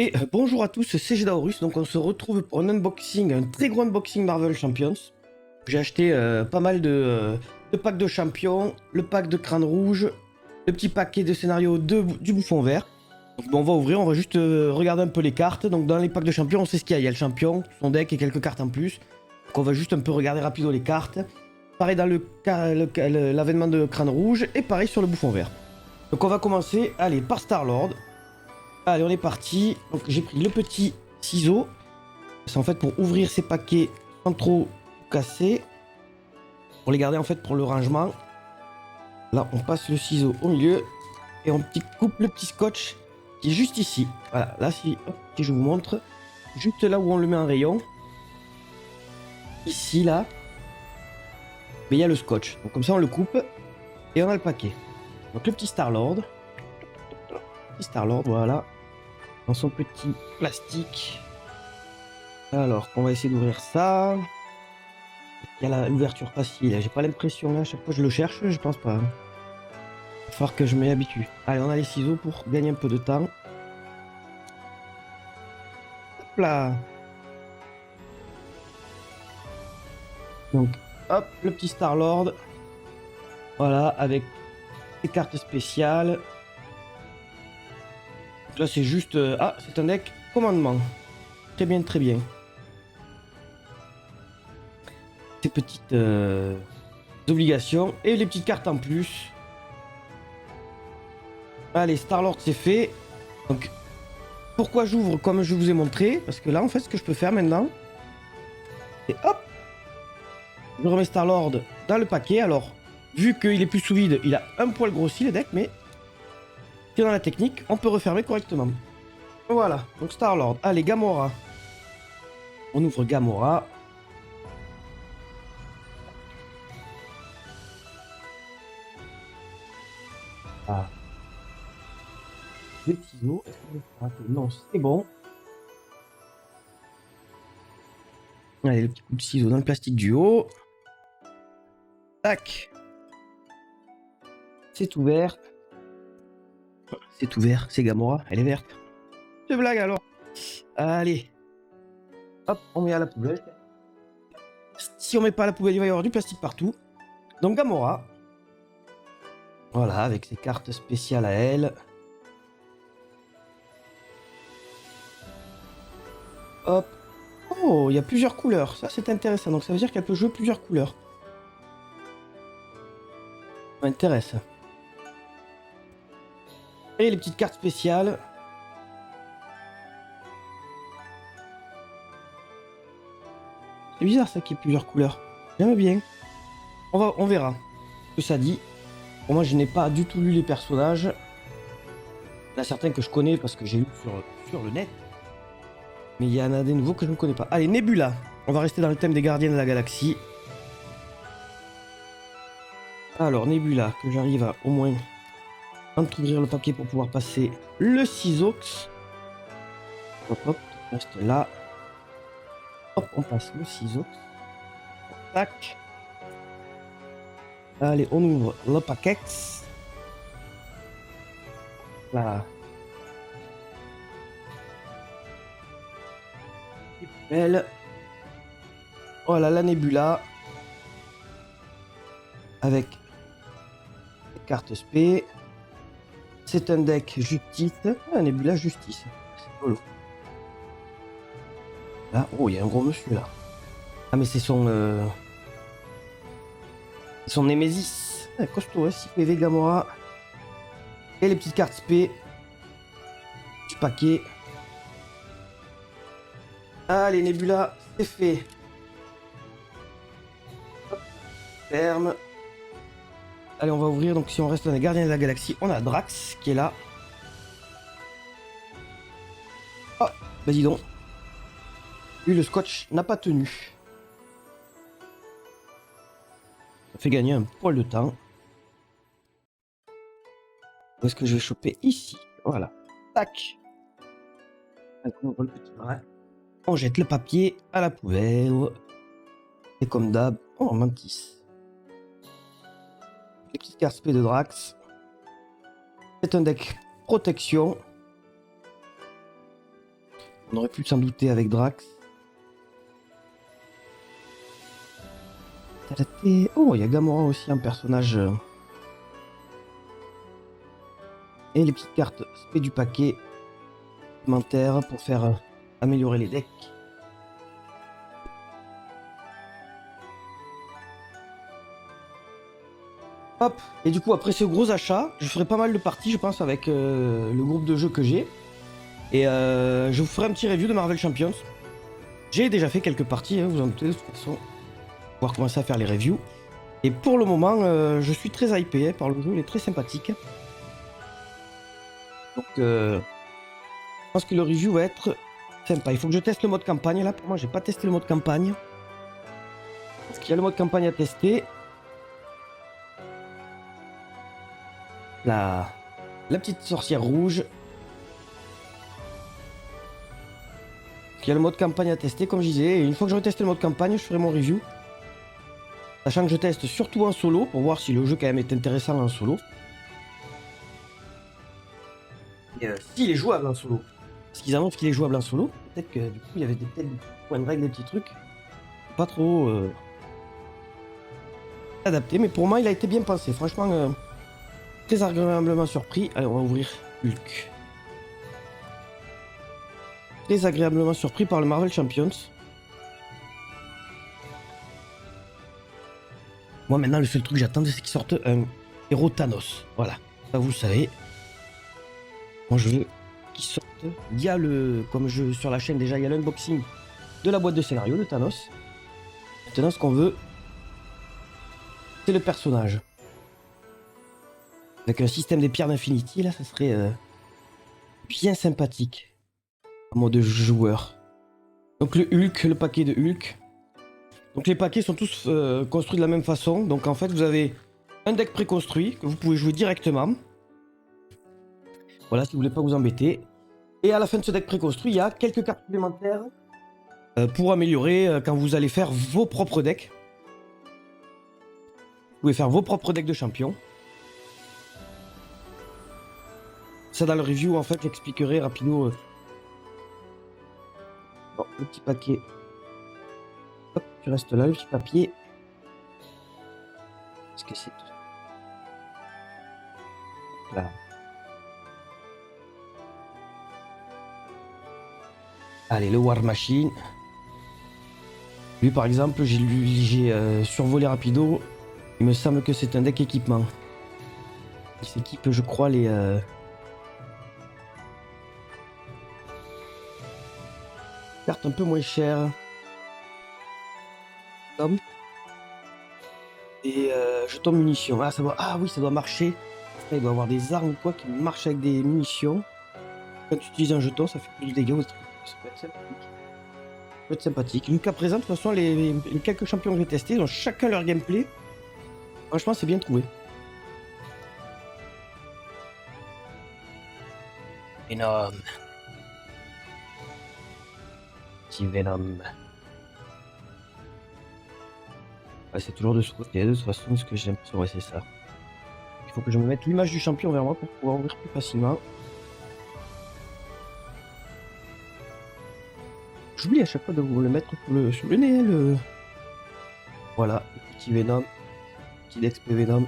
Et bonjour à tous, c'est Jedaurus. Donc on se retrouve pour un unboxing, un très gros unboxing Marvel Champions. J'ai acheté pas mal de packs de champions, le pack de crâne rouge, le petit paquet de scénario du bouffon vert. Donc bon, on va ouvrir, on va juste regarder un peu les cartes. Donc dans les packs de champions, on sait ce qu'il y a. Il y a le champion, son deck et quelques cartes en plus. Donc on va juste un peu regarder rapido les cartes. Pareil dans l'avènement de crâne rouge et pareil sur le bouffon vert. Donc on va commencer, allez, par Star-Lord. Allez, on est parti. Donc j'ai pris le petit ciseau. C'est en fait pour ouvrir ces paquets sans trop casser. Pour les garder en fait pour le rangement. Là, on passe le ciseau au milieu. Et on coupe le petit scotch qui est juste ici. Voilà, là, si je vous montre. Juste là où on le met en rayon. Ici, là. Mais il y a le scotch. Donc comme ça, on le coupe. Et on a le paquet. Donc le petit Star-Lord. Petit Star-Lord, voilà. Dans son petit plastique. Alors, on va essayer d'ouvrir ça. Il y a l'ouverture facile. J'ai pas l'impression là, à chaque fois je le cherche, je pense pas. Il va falloir que je m'y habitue. Allez, on a les ciseaux pour gagner un peu de temps. Hop là. Donc, hop, le petit Star-Lord. Voilà, avec des cartes spéciales. Donc là, c'est juste... Ah, c'est un deck commandement. Très bien, très bien. Ces petites obligations. Et les petites cartes en plus. Allez, Star-Lord, c'est fait. Donc, pourquoi j'ouvre comme je vous ai montré? Parce que là, en fait, ce que je peux faire maintenant, c'est hop, je remets Star-Lord dans le paquet. Alors, vu qu'il est plus sous vide, il a un poil grossi le deck, mais c'est dans la technique, on peut refermer correctement. Voilà, donc Star-Lord. Allez, Gamora. On ouvre Gamora. Ah. Le ciseau. Est-ce que je vais rater? Non, c'est bon. Allez, le petit coup de ciseau dans le plastique du haut. Tac. C'est ouvert. C'est ouvert, c'est Gamora, elle est verte. C'est blague alors. Allez. Hop, on met à la poubelle. Si on met pas à la poubelle, il va y avoir du plastique partout. Donc Gamora. Voilà, avec ses cartes spéciales à elle. Hop. Oh, il y a plusieurs couleurs. Ça, c'est intéressant. Donc ça veut dire qu'elle peut jouer plusieurs couleurs. Ça m'intéresse. Et les petites cartes spéciales. C'est bizarre ça qu'il y ait plusieurs couleurs. J'aime bien. On verra ce que ça dit. Pour moi, je n'ai pas du tout lu les personnages. Il y en a certains que je connais parce que j'ai lu sur le net. Mais il y en a des nouveaux que je ne connais pas. Allez, Nebula. On va rester dans le thème des gardiens de la galaxie. Alors, Nebula, que j'arrive à au moins entrouvrir le paquet pour pouvoir passer le ciseau. Hop, hop, reste là. Hop, on passe le ciseau. Tac. Allez, on ouvre le paquet. Là. Belle. Voilà la Nebula. Avec les cartes SP. C'est un deck justice. Ah, Nebula justice. C'est rigolo. Là, oh, il y a un gros monsieur là. Ah, mais c'est son Némésis. Ah, costaud, hein, 6 PV Gamora. Et les petites cartes SP. Du paquet. Allez, Nebula, c'est fait. Hop, ferme. Allez, on va ouvrir. Donc, si on reste dans les gardiens de la galaxie, on a Drax qui est là. Oh, bah dis donc. Lui, le scotch n'a pas tenu. Ça fait gagner un poil de temps. Où est-ce que je vais choper? Ici. Voilà. Tac. On ouvre le petit bras. On jette le papier à la poubelle. Et comme d'hab, on mantis. Les petites cartes SP de Drax. C'est un deck protection. On aurait pu s'en douter avec Drax. Oh, il y a Gamora aussi, un personnage. Et les petites cartes spé du paquet supplémentaires pour faire améliorer les decks. Hop. Et du coup, après ce gros achat, je ferai pas mal de parties, je pense, avec le groupe de jeux que j'ai. Et je vous ferai un petit review de Marvel Champions. J'ai déjà fait quelques parties, hein, vous en doutez, de toute façon. On va commencer à faire les reviews. Et pour le moment, je suis très hypé par le jeu, il est très sympathique. Donc, je pense que le review va être sympa. Il faut que je teste le mode campagne. Là, pour moi, j'ai pas testé le mode campagne. Parce qu'il y a le mode campagne à tester. La petite sorcière rouge. Il y a le mode campagne à tester, comme je disais. Et une fois que j'aurai testé le mode campagne, je ferai mon review. Sachant que je teste surtout en solo pour voir si le jeu quand même est intéressant en solo. Et s'il est jouable en solo. Parce qu'ils annoncent qu'il est jouable en solo. Peut-être que du coup il y avait des points de règle, des petits trucs. Pas trop adapté. Mais pour moi il a été bien pensé. Franchement, très agréablement surpris. Allez, on va ouvrir Hulk. Très agréablement surpris par le Marvel Champions. Moi maintenant le seul truc que j'attends c'est qu'il sorte un héros Thanos. Voilà, ça vous le savez. Moi je veux qu'il sorte. Il y a comme je sur la chaîne déjà, il y a l'unboxing de la boîte de scénario de Thanos. Maintenant ce qu'on veut, c'est le personnage. Avec un système des pierres d'Infinity, là ça serait bien sympathique. En mode joueur. Donc le Hulk, le paquet de Hulk. Donc les paquets sont tous construits de la même façon. Donc en fait vous avez un deck préconstruit que vous pouvez jouer directement. Voilà, si vous voulez pas vous embêter. Et à la fin de ce deck préconstruit, il y a quelques cartes supplémentaires pour améliorer quand vous allez faire vos propres decks. Vous pouvez faire vos propres decks de champions. Ça dans le review en fait j'expliquerai rapido. Bon, le petit paquet. Hop, tu restes là, le petit papier. Qu'est-ce que c'est tout là. Allez, le War Machine. Lui par exemple, j'ai survolé rapido. Il me semble que c'est un deck équipement. Il s'équipe, je crois, les cartes un peu moins chères. Et jetons munitions. Ah, ah oui, ça doit marcher. Il doit avoir des armes ou quoi qui marchent avec des munitions. Quand tu utilises un jeton, ça fait plus de dégâts. Ça peut être sympathique. Ça peut être sympathique. Jusqu'à présent, de toute façon, les quelques champions que j'ai testés, ils ont chacun leur gameplay. Franchement, c'est bien trouvé. Venom. Petit Venom. Ouais, c'est toujours de ce côté, de toute façon, ce que j'ai l'impression, ouais, c'est ça. Il faut que je me mette l'image du champion vers moi pour pouvoir ouvrir plus facilement. J'oublie à chaque fois de vous le mettre sur le nez, le... Voilà, le petit Venom. Petit XP Venom.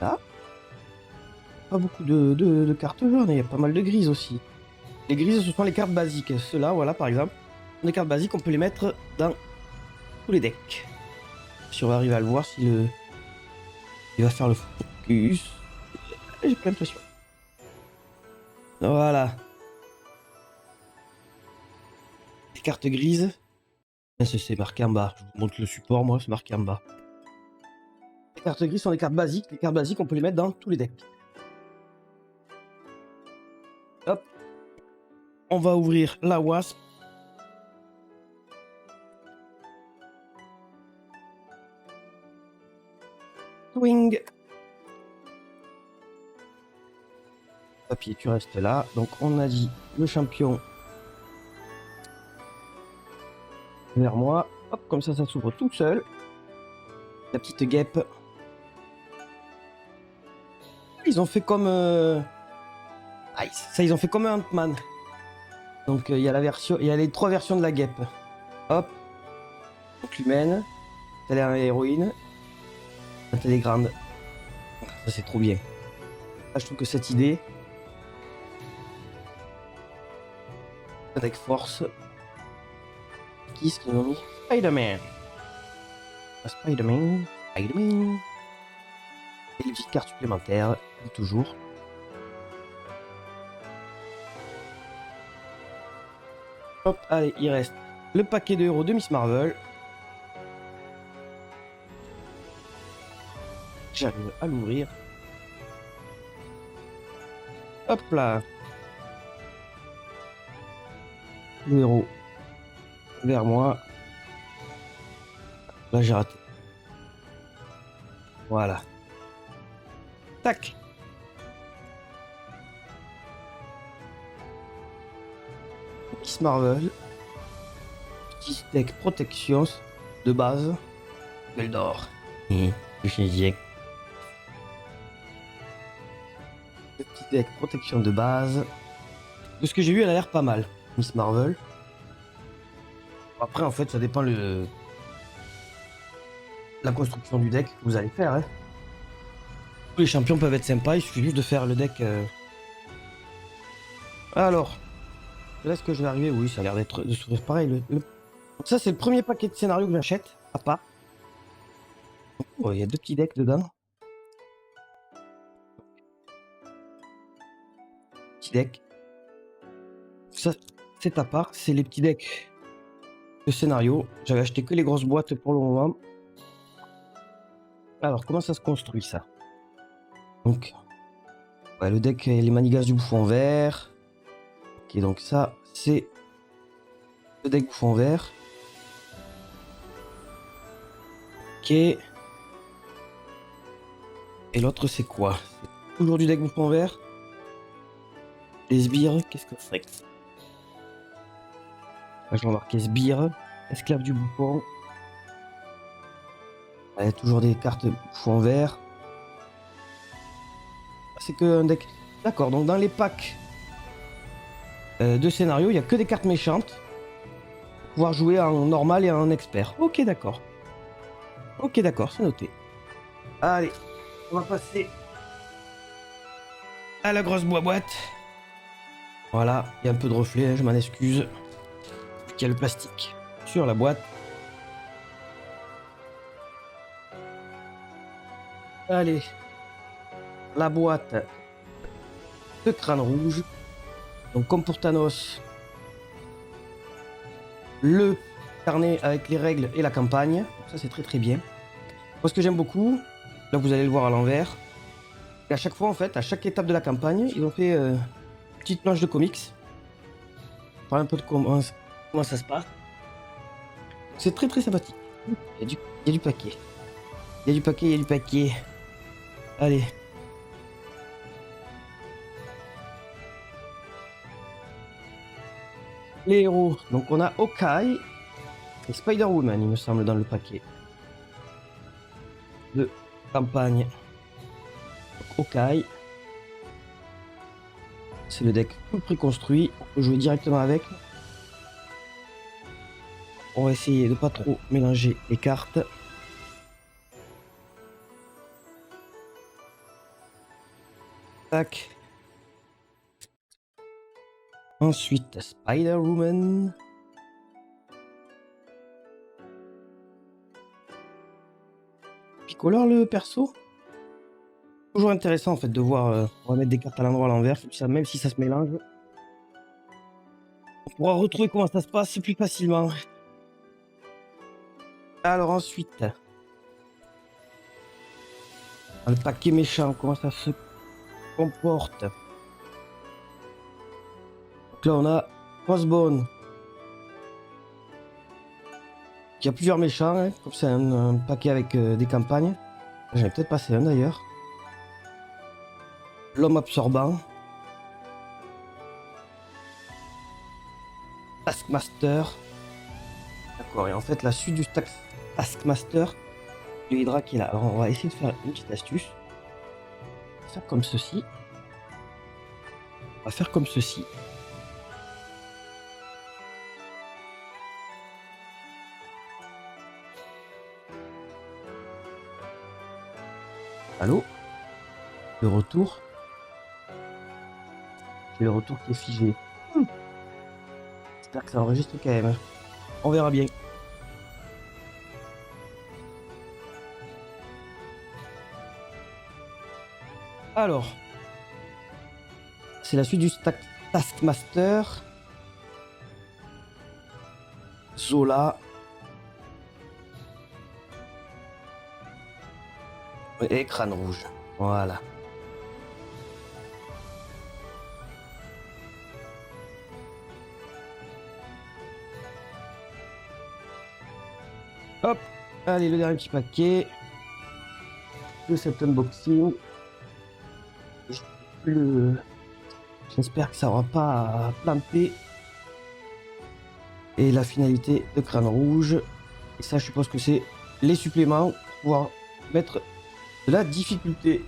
Ah. Pas beaucoup de cartes jaunes, il y a pas mal de grises aussi. Les grises, ce sont les cartes basiques. Ceux-là, voilà, par exemple. Les cartes basiques, on peut les mettre dans tous les decks. Si on va arriver à le voir, si le... Il va faire le focus. J'ai pas l'impression. Voilà. Les cartes grises. C'est marqué en bas. Je vous montre le support, moi, c'est marqué en bas. Les cartes grises sont des cartes basiques. Les cartes basiques, on peut les mettre dans tous les decks. Hop. On va ouvrir la Wasp. Swing. Papier, tu restes là. Donc on a dit le champion vers moi. Hop, comme ça s'ouvre tout seul. La petite guêpe. Ils ont fait comme... Ah, ça, ils ont fait comme un Ant-Man. Donc il y a la version, il y a les 3 versions de la guêpe. Hop. Donc l'humaine, elle est héroïne, elle est grande. Ça c'est trop bien. Là, je trouve que cette idée avec force. Qui est-ce qu'ils ont mis? Spider-Man. Spider-Man. Spider-Man. Et les petites cartes supplémentaires, toujours. Hop, allez, il reste le paquet de héros de Miss Marvel. J'arrive à l'ouvrir. Hop là. Le héros vers moi. Là, j'ai raté. Voilà. Tac. Miss Marvel. Petit deck protection de base. Belle d'or. Le petit deck protection de base. De ce que j'ai vu, elle a l'air pas mal. Miss Marvel. Après, en fait, ça dépend la construction du deck que vous allez faire. Hein. Tous les champions peuvent être sympas, il suffit juste de faire le deck. Alors, là, est-ce que je vais arriver? Oui, ça a l'air d'être de sourire pareil. Donc ça, c'est le premier paquet de scénarios que j'achète, à part. Oh, il y a 2 petits decks dedans. Petit deck. Ça, c'est à part. C'est les petits decks de scénarios. J'avais acheté que les grosses boîtes pour le moment. Alors, comment ça se construit, ça? Donc, ouais, le deck, les manigas du bouffon vert. Ok, donc ça, c'est le deck bouffon vert. Ok. Et l'autre, c'est quoi? C'est toujours du deck bouffon vert. Les sbires, qu'est-ce que c'est? Là, je vais marquer sbire. Esclave du bouffon. Ouais, toujours des cartes bouffon vert. C'est que un deck. D'accord, donc dans les packs de scénario, il n'y a que des cartes méchantes. Pour pouvoir jouer en normal et en expert. Ok, d'accord. Ok, d'accord, c'est noté. Allez, on va passer à la grosse boîte. Voilà, il y a un peu de reflet, hein, je m'en excuse. Il y a le plastique sur la boîte. Allez, la boîte de crâne rouge. Donc comme pour Thanos, le carnet avec les règles et la campagne. Donc ça c'est très très bien. Moi ce que j'aime beaucoup, là vous allez le voir à l'envers, et à chaque fois en fait, à chaque étape de la campagne, ils ont fait une petite planche de comics. Pour un peu de comment ça se passe. C'est très très sympathique. Il y a du paquet. Il y a du paquet, il y a du paquet. Allez. Les héros. Donc on a Hawkeye et Spider-Woman, il me semble, dans le paquet de campagne. Donc, Hawkeye. C'est le deck tout préconstruit. On peut jouer directement avec. On va essayer de pas trop mélanger les cartes. Tac. Ensuite, Spider-Woman. Picolore le perso. Toujours intéressant en fait de voir. On va mettre des cartes à l'endroit à l'envers, même si ça se mélange. On pourra retrouver comment ça se passe plus facilement. Alors ensuite, le paquet méchant, comment ça se comporte? Donc là on a Crossbone. Il y a plusieurs méchants, hein, comme c'est un paquet avec des campagnes. J'en ai peut-être passé un d'ailleurs. L'homme absorbant. Taskmaster. D'accord, et en fait la suite du Taskmaster, le Hydra qui est là. Alors on va essayer de faire une petite astuce. On va faire comme ceci. On va faire comme ceci. Allô? Le retour. J'ai le retour qui est figé. J'espère que ça enregistre quand même. On verra bien. Alors, c'est la suite du Taskmaster. Zola. Et crâne rouge. Voilà. Hop. Allez, le dernier petit paquet. De cet unboxing. J'espère que ça aura pas planté. Et la finalité de crâne rouge. Et ça, je suppose que c'est les suppléments pour pouvoir mettre de la difficulté.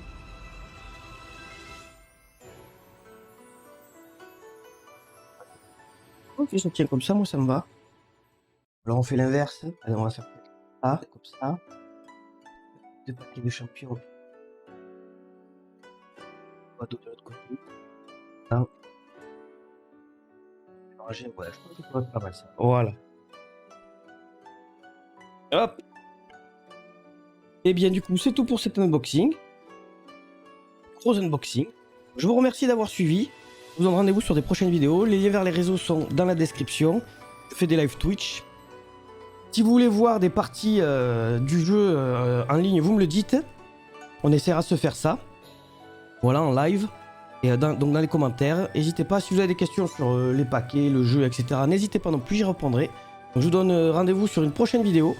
Ok, ça tient comme ça, moi ça me va. Alors on fait l'inverse. Allez, on va faire ça, comme ça. Deux paquets de champions. On va de l'autre côté. Ça. Voilà, je pense que ça va être pas mal ça. Voilà. Hop. Et bien du coup, c'est tout pour cet unboxing. Gros unboxing. Je vous remercie d'avoir suivi. Je vous donne rendez-vous sur des prochaines vidéos. Les liens vers les réseaux sont dans la description. Je fais des live Twitch. Si vous voulez voir des parties du jeu en ligne, vous me le dites. On essaiera de se faire ça. Voilà, en live. Et donc dans les commentaires. N'hésitez pas, si vous avez des questions sur les paquets, le jeu, etc. N'hésitez pas non plus, j'y répondrai. Donc, je vous donne rendez-vous sur une prochaine vidéo.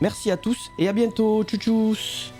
Merci à tous et à bientôt. Tchou tchous.